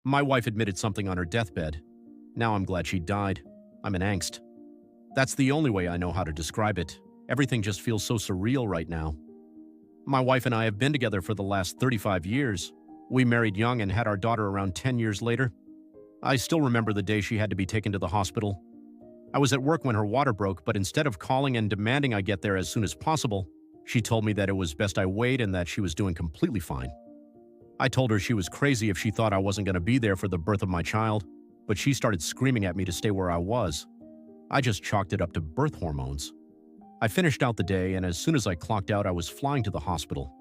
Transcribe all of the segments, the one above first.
My wife admitted something on her deathbed. Now I'm glad she died. I'm in angst. That's the only way I know how to describe it. Everything just feels so surreal right now. My wife and I have been together for the last 35 years. We married young and had our daughter around 10 years later. I still remember the day she had to be taken to the hospital. I was at work when her water broke, but instead of calling and demanding I get there as soon as possible, she told me that it was best I wait and that she was doing completely fine. I told her she was crazy if she thought I wasn't going to be there for the birth of my child, but she started screaming at me to stay where I was. I just chalked it up to birth hormones. I finished out the day, and as soon as I clocked out, I was flying to the hospital.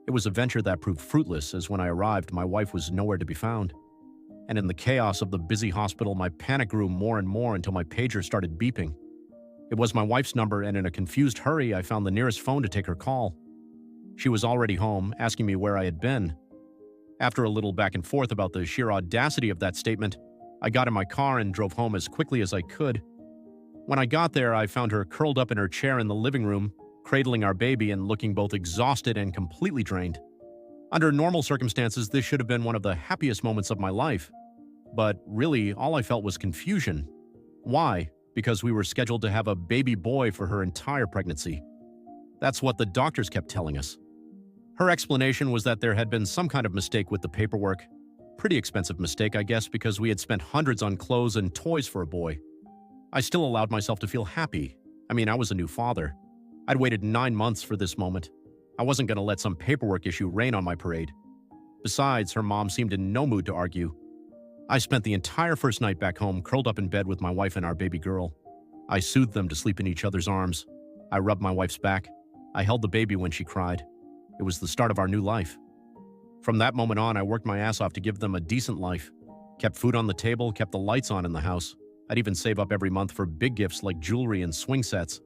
It was a venture that proved fruitless, as when I arrived, my wife was nowhere to be found. And in the chaos of the busy hospital, my panic grew more and more until my pager started beeping. It was my wife's number, and in a confused hurry, I found the nearest phone to take her call. She was already home, asking me where I had been. After a little back and forth about the sheer audacity of that statement, I got in my car and drove home as quickly as I could. When I got there, I found her curled up in her chair in the living room, cradling our baby and looking both exhausted and completely drained. Under normal circumstances, this should have been one of the happiest moments of my life. But really, all I felt was confusion. Why? Because we were scheduled to have a baby boy for her entire pregnancy. That's what the doctors kept telling us. Her explanation was that there had been some kind of mistake with the paperwork. Pretty expensive mistake, I guess, because we had spent hundreds on clothes and toys for a boy. I still allowed myself to feel happy. I mean, I was a new father. I'd waited 9 months for this moment. I wasn't going to let some paperwork issue rain on my parade. Besides, her mom seemed in no mood to argue. I spent the entire first night back home curled up in bed with my wife and our baby girl. I soothed them to sleep in each other's arms. I rubbed my wife's back. I held the baby when she cried. It was the start of our new life. From that moment on, I worked my ass off to give them a decent life. Kept food on the table, kept the lights on in the house. I'd even save up every month for big gifts like jewelry and swing sets.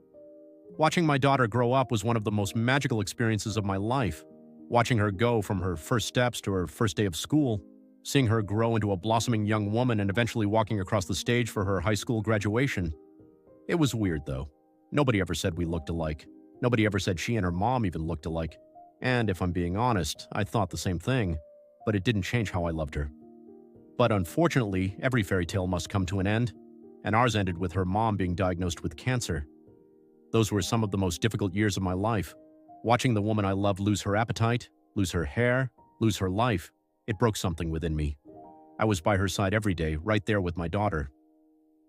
Watching my daughter grow up was one of the most magical experiences of my life. Watching her go from her first steps to her first day of school, seeing her grow into a blossoming young woman and eventually walking across the stage for her high school graduation. It was weird, though. Nobody ever said we looked alike. Nobody ever said she and her mom even looked alike. And if I'm being honest, I thought the same thing, but it didn't change how I loved her. But unfortunately, every fairy tale must come to an end, and ours ended with her mom being diagnosed with cancer. Those were some of the most difficult years of my life. Watching the woman I loved lose her appetite, lose her hair, lose her life, it broke something within me. I was by her side every day, right there with my daughter.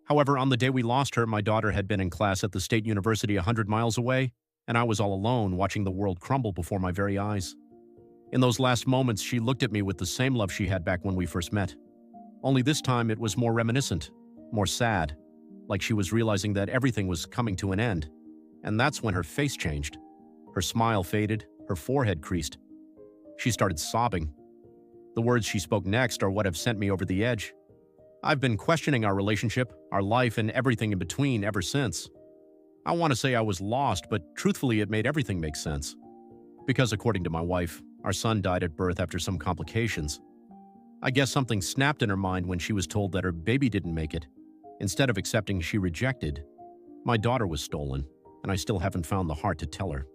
However, on the day we lost her, my daughter had been in class at the state university 100 miles away, and I was all alone watching the world crumble before my very eyes. In those last moments, she looked at me with the same love she had back when we first met. Only this time it was more reminiscent, more sad, like she was realizing that everything was coming to an end. And that's when her face changed. Her smile faded, her forehead creased. She started sobbing. The words she spoke next are what have sent me over the edge. I've been questioning our relationship, our life, and everything in between ever since. I want to say I was lost, but truthfully it made everything make sense. Because according to my wife, our son died at birth after some complications. I guess something snapped in her mind when she was told that her baby didn't make it. Instead of accepting, she rejected. My daughter was stolen, and I still haven't found the heart to tell her.